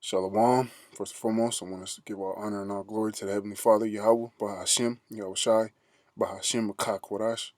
Shalom. First and foremost, I want us to give all honor and all glory to the Heavenly Father, Yahweh, Bahashim, Yahweh Shai, Bahashim, Makak Korash.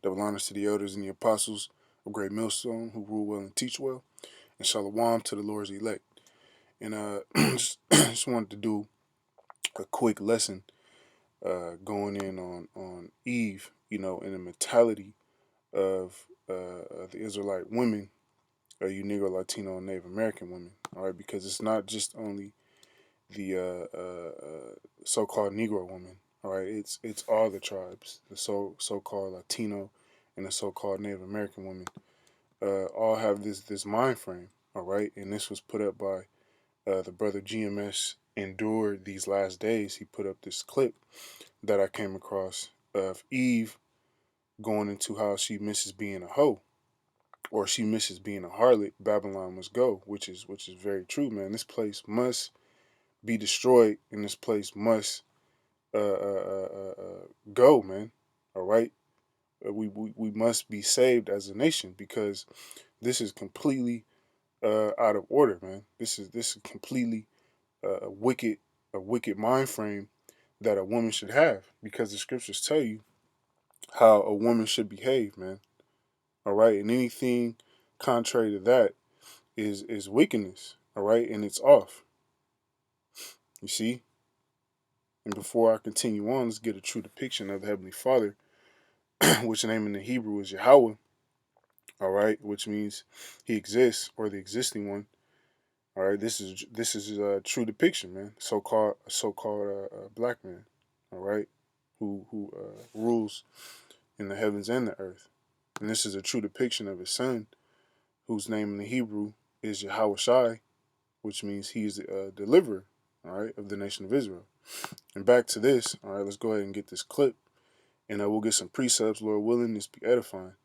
Double honors to the elders and the apostles of Great Millstone who rule well and teach well. And shalom to the Lord's elect. And just wanted to do a quick lesson going in on Eve, in the mentality of the Israelite women, you Negro, Latino, and Native American women. All right, because it's not just only the so-called Negro woman. All right, it's all the tribes, the so-called Latino and the so-called Native American women, all have this mind frame. All right, and this was put up by the brother GMS Endured These Last Days. He put up this clip that I came across of Eve going into how she misses being a hoe, or she misses being a harlot. Babylon must go, which is very true, man. This place must be destroyed, and this place must go, man. All right, we must be saved as a nation because this is completely out of order, man. This is completely a wicked mind frame that a woman should have, because the scriptures tell you how a woman should behave, man. All right, and anything contrary to that is wickedness. All right, and it's off. You see. And before I continue on, let's get a true depiction of the Heavenly Father, which the name in the Hebrew is Yahweh, all right, which means He exists, or the existing one. All right, this is a true depiction, man. So-called black man, all right, who rules in the heavens and the earth, and this is a true depiction of His Son, whose name in the Hebrew is Yahweh Shai, which means He is the deliverer, all right, of the nation of Israel. And back to this, all right, let's go ahead and get this clip. And we'll get some precepts, Lord willing. This be edifying.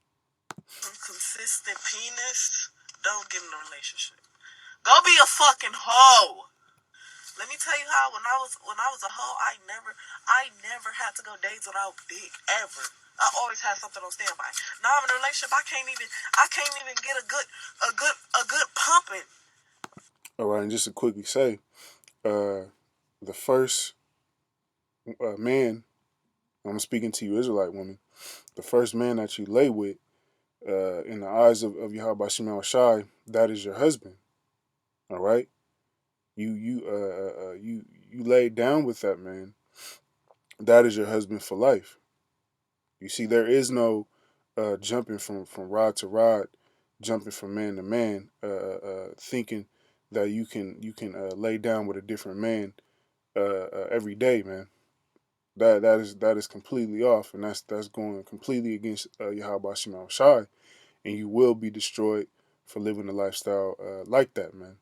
Consistent penis, don't get in a relationship. Go be a fucking hoe. Let me tell you how when I was a hoe, I never had to go days without dick ever. I always had something on standby. Now I'm in a relationship. I can't even get a good pumping. All right, and just to quickly say, the first man, I'm speaking to you, Israelite woman, the first man that you lay with, in the eyes of Yahweh Shemel Shai, that is your husband. All right, you laid down with that man. That is your husband for life. You see, there is no jumping from rod to rod, jumping from man to man, thinking that you can lay down with a different man every day, man. That is completely off, and that's going completely against Yahweh Shema Shai, and you will be destroyed for living a lifestyle like that, man.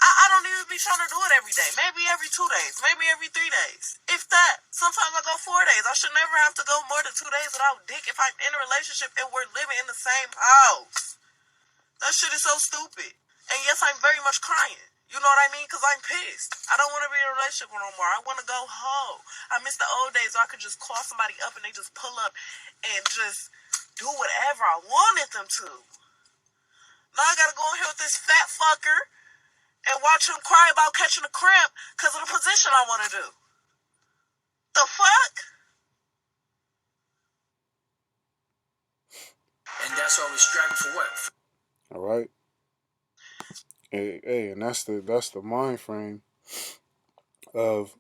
I don't even be trying to do it every day. Maybe every 2 days. Maybe every 3 days. If that. Sometimes I go 4 days. I should never have to go more than 2 days without dick if I'm in a relationship and we're living in the same house. That shit is so stupid. And yes, I'm very much crying. You know what I mean? Because I'm pissed. I don't want to be in a relationship no more. I want to go home. I miss the old days where I could just call somebody up and they just pull up and just do whatever I wanted them to. Now I gotta go in here with this fat fucker and watch him cry about catching a cramp because of the position I want to do. The fuck? And that's why we're striving for what? All right. Hey, and that's the mind frame of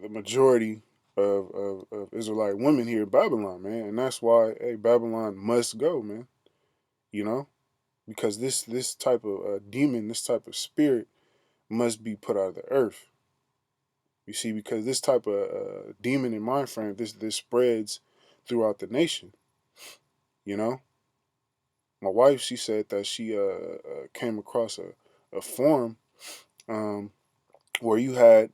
the majority of Israelite women here in Babylon, man, and that's why Babylon must go, man. You know, because this type of demon, this type of spirit, must be put out of the earth. You see, because this type of demon in mind frame, this spreads throughout the nation. You know, my wife, she said that she came across a forum where you had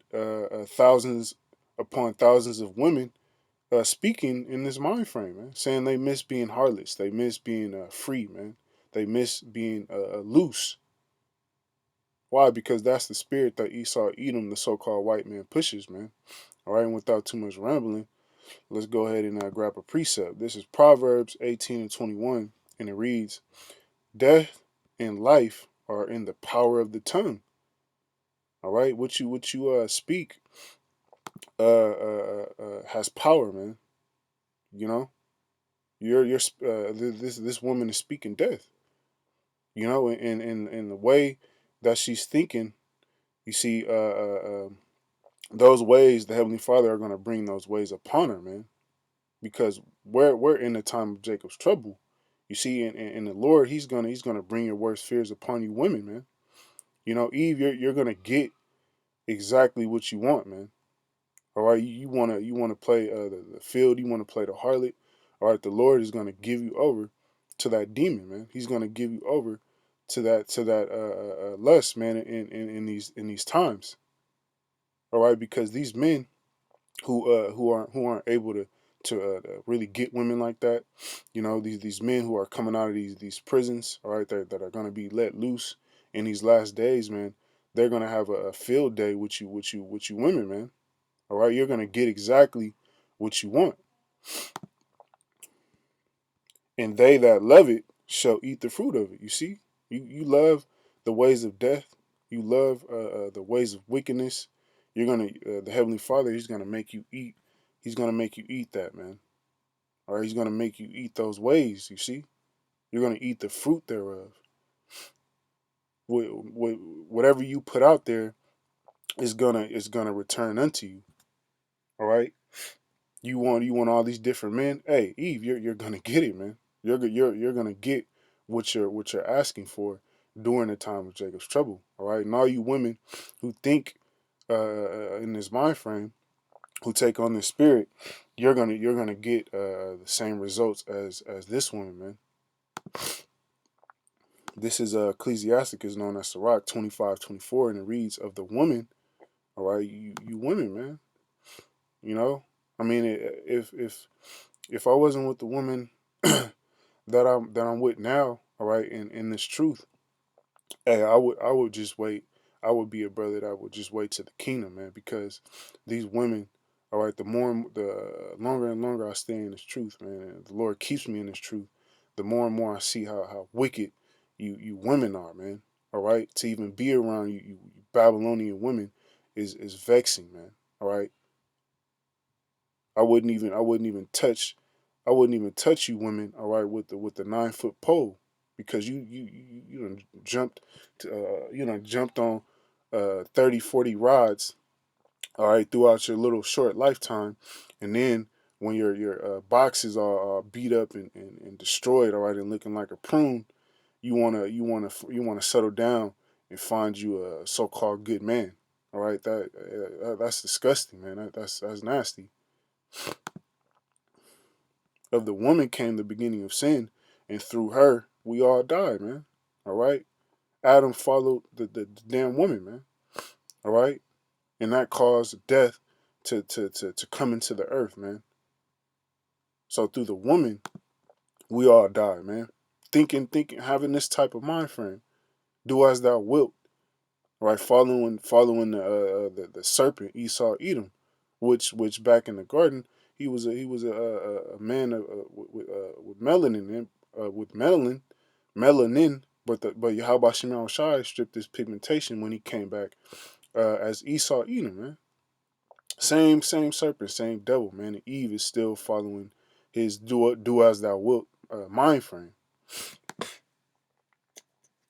thousands upon thousands of women speaking in this mind frame, man, saying they miss being harlots, they miss being free, man, they miss being loose. Why? Because that's the spirit that Esau Edom, the so-called white man, pushes, man. All right, and without too much rambling, let's go ahead and grab a precept. This is Proverbs 18:21, and it reads, "Death and life are in the power of the tongue. All right, what you speak has power, man. You know, you're this woman is speaking death. You know, in the way that she's thinking, you see, those ways the Heavenly Father are going to bring those ways upon her, man. Because we're in the time of Jacob's trouble. You see, in the Lord, He's gonna bring your worst fears upon you, women, man. You know, Eve, you're gonna get exactly what you want, man. All right, you wanna play the field, you wanna play the harlot. All right, the Lord is gonna give you over to that demon, man. He's gonna give you over to that lust, man. In these times, all right, because these men who aren't able to really get women like that. You know, these men who are coming out of these prisons, all right, that are going to be let loose in these last days, man. They're going to have a field day with you women, man. All right, you're going to get exactly what you want, and they that love it shall eat the fruit of it. You see, you love the ways of death, you love the ways of wickedness. You're gonna the Heavenly Father. He's gonna make you eat. He's gonna make you eat that, man. All right, he's going to make you eat those ways, you see? You're going to eat the fruit thereof. Whatever you put out there is gonna return unto you. All right? You want all these different men? Hey, Eve, you're going to get it, man. You're going to get what you're asking for during the time of Jacob's trouble. All right? And all you women who think in this mind frame, who take on this spirit, you're gonna get the same results as this woman, man. This is Ecclesiasticus known as Sirach 25:24, and it reads of the woman. All right, you women, man. You know, I mean, if I wasn't with the woman that I'm with now, all right, in this truth, hey, I would just wait. I would be a brother that would just wait to the kingdom, man, because these women, all right, the longer and longer I stay in this truth, man, and the Lord keeps me in this truth, the more and more I see how wicked you women are, man. All right, to even be around you Babylonian women is vexing, man. All right, I wouldn't even touch you women, all right, with the 9 foot pole, because you done jumped on 30, 40 rods, all right, throughout your little short lifetime, and then when your boxes are beat up and destroyed, all right, and looking like a prune, you wanna settle down and find you a so-called good man. All right, that's disgusting, man. That's nasty. Of the woman came the beginning of sin, and through her we all died, man. All right, Adam followed the damn woman, man. All right, and that caused death to come into the earth, man. So through the woman, we all died, man. Thinking, having this type of mind frame. Do as thou wilt, right? Following the serpent Esau Edom, which back in the garden he was a man with melanin with melanin, but Yahweh Shemel Shai stripped his pigmentation when he came back as Esau Edom, man. Same serpent, same devil, man. And Eve is still following his do as thou wilt mind frame.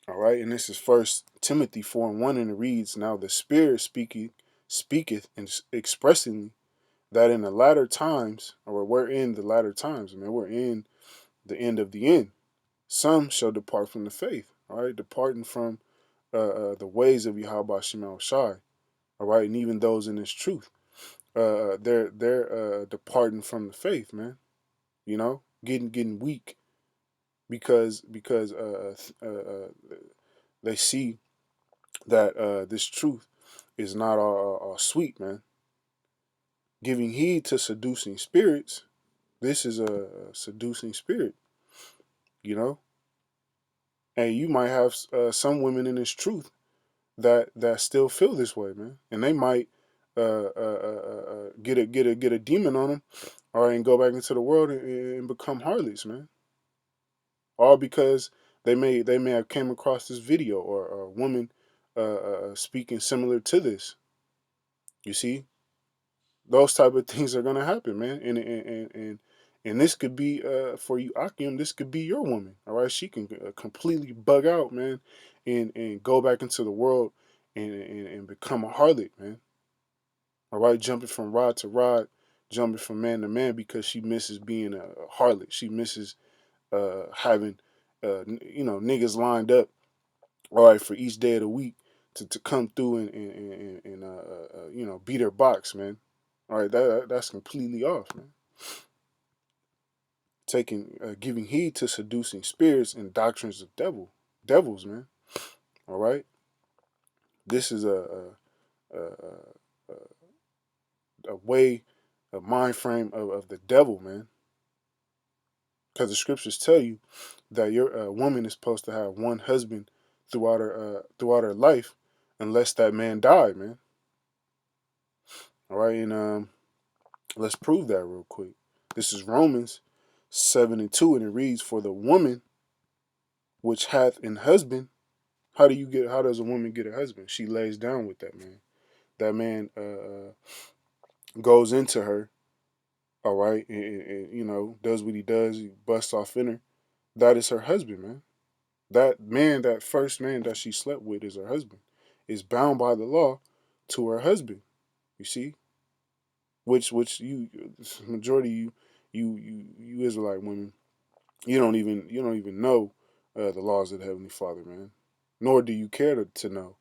All right, and this is First Timothy 4:1, and it reads, "Now the Spirit speaketh and expressing that in the latter times, or we're in the latter times, man, we're in the end of the end. Some shall depart from the faith, all right, departing from the ways of Yahweh Shema Shai, all right, and even those in this truth, they're departing from the faith, man. You know, getting weak because they see that this truth is not all sweet, man. Giving heed to seducing spirits. This is a seducing spirit, you know. And you might have some women in this truth that still feel this way, man, and they might get a demon on them, all right, and go back into the world and become harlots, man. All because they may have came across this video, or a woman speaking similar to this. You see, those type of things are gonna happen, man. And this could be for you, Akim. This could be your woman. All right, she can completely bug out, man, and go back into the world and become a harlot, man. All right, jumping from rod to rod, jumping from man to man because she misses being a harlot. She misses having niggas lined up, all right, for each day of the week to come through and beat her box, man. All right, that's completely off, man. Giving heed to seducing spirits and doctrines of devils, man. All right, this is a, a way, a mind frame of the devil, man. Because the scriptures tell you that your woman is supposed to have one husband throughout her life, unless that man died, man. All right, and let's prove that real quick. This is Romans 7:2, and it reads, "For the woman which hath an husband, how does a woman get a husband? She lays down with that man. That man goes into her, all right, and does what he does. He busts off in her. That is her husband, man. That man, that first man that she slept with, is her husband. Is bound by the law to her husband. You see, which you majority you Israelite women, you don't even know the laws of the Heavenly Father, man. Nor do you care to know.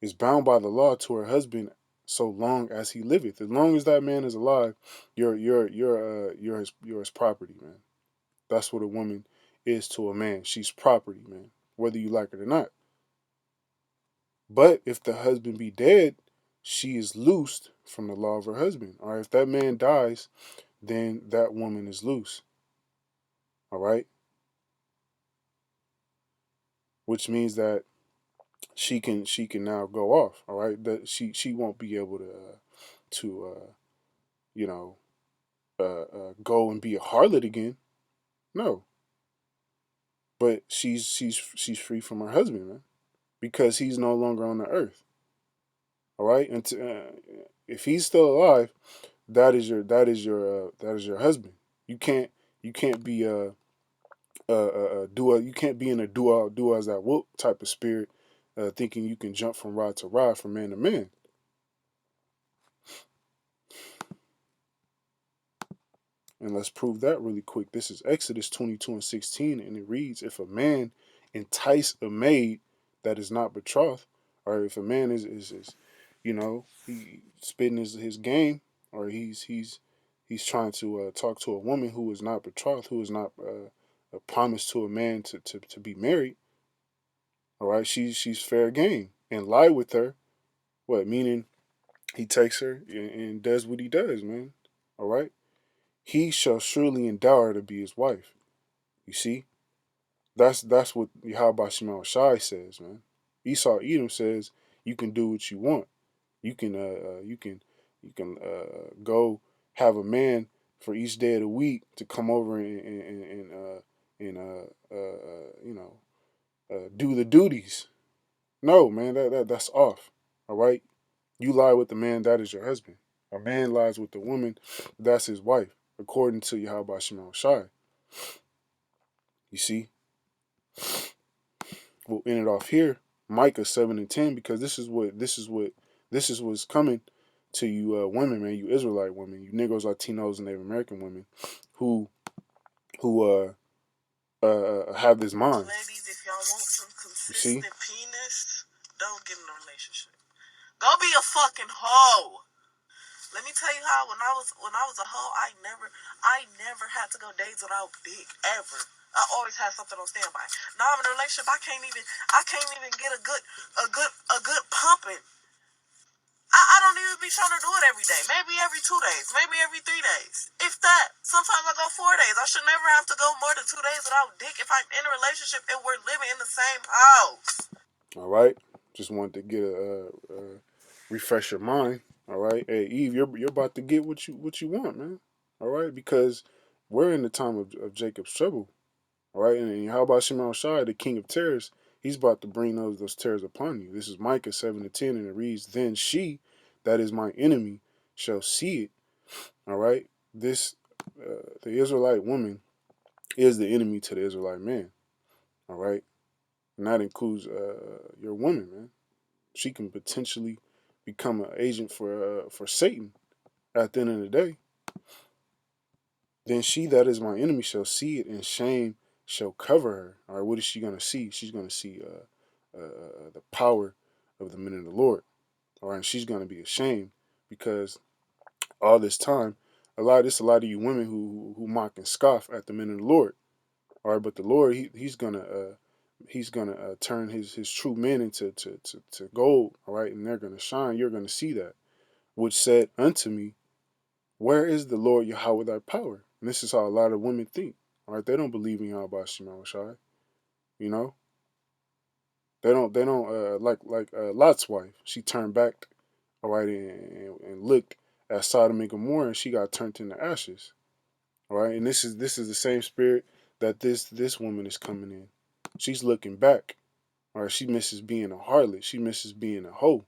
Is bound by the law to her husband so long as he liveth. As long as that man is alive, you're his property, man. That's what a woman is to a man. She's property, man, whether you like it or not. But if the husband be dead, she is loosed from the law of her husband. All right, if that man dies, then that woman is loose. All right, which means that she can now go off. All right, that she won't be able to you know go and be a harlot again. No, but she's free from her husband, man, because he's no longer on the earth. All right, and if he's still alive, that is your husband. You can't be you can't be in a do as that whoop type of spirit, thinking you can jump from rod to rod, from man to man. And let's prove that really quick. This is Exodus 22:16, and it reads, "If a man entice a maid that is not betrothed, or if a man is he spitting his game, or he's trying to talk to a woman who is not betrothed, who is not promised to a man to be married, all right, she's fair game, and lie with her, what meaning he takes her and does what he does, man, all right, he shall surely endow her to be his wife." You see, that's what Yahweh Shema Shai says, man. Esau Edom says you can do what you want. You can go have a man for each day of the week to come over and do the duties. No, man, that's off. All right, you lie with the man, that is your husband. A man lies with the woman, that's his wife, according to Yahweh Shema Shai. You see, we'll end it off here. Micah 7:10, because this is what's coming to you women, man, you Israelite women, you Negroes, Latinos, and Native American women who have this mind. Ladies, if y'all want some You see? consistent penis, don't get in a relationship. Go be a fucking hoe. Let me tell you how when I was a hoe, I never had to go days without dick ever. I always had something on standby. Now I'm in a relationship. I can't even get a good pumping. I don't even be trying to do it every day. Maybe every 2 days. Maybe every 3 days. If that. Sometimes I go 4 days. I should never have to go more than 2 days without dick if I'm in a relationship and we're living in the same house. All right. Just wanted to get refresh your mind. All right. Hey Eve, you're about to get what you want, man. All right, because we're in the time of Jacob's trouble. All right, and how about Shimon Shai, the king of terrors? He's about to bring those terrors upon you. This is Micah 7:10, and it reads, "Then she, that is my enemy, shall see it." All right, this the Israelite woman is the enemy to the Israelite man. All right, and that includes your woman, man. She can potentially become an agent for Satan at the end of the day. Then she that is my enemy shall see it, and shame shall cover her. All right, what is she gonna see? She's gonna see the power of the men of the Lord. All right, and she's gonna be ashamed because all this time, a lot of you women who mock and scoff at the men of the Lord. All right, but the Lord, he's gonna turn his true men into to gold. All right, and they're gonna shine. You're gonna see that. Which said unto me, where is the Lord Yahweh thy power? And this is how a lot of women think. All right, they don't believe in Yahweh Shema Shai. You know, they don't like Lot's wife. She turned back, all right, and looked at Sodom and Gomorrah, and she got turned into ashes. All right, and this is the same spirit that this woman is coming in. She's looking back. All right, she misses being a harlot. She misses being a hoe.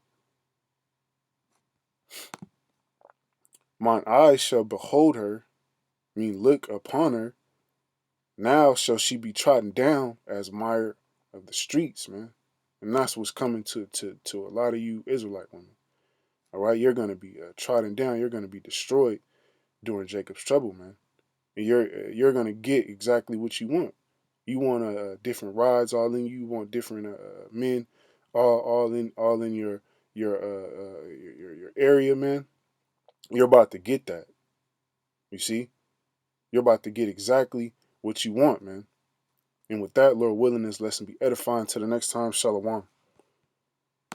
Mine eyes shall behold her, mean look upon her. Now shall she be trodden down as mire of the streets, man. And that's what's coming to a lot of you Israelite women. All right, you're gonna be trodden down. You're gonna be destroyed during Jacob's trouble, man. And you're gonna get exactly what you want. You want different rides all in you. You want different men, all in your area, man. You're about to get that. You see, you're about to get exactly what you want, man. And with that, Lord willing, this lesson be edifying. Till the next time, Shalom.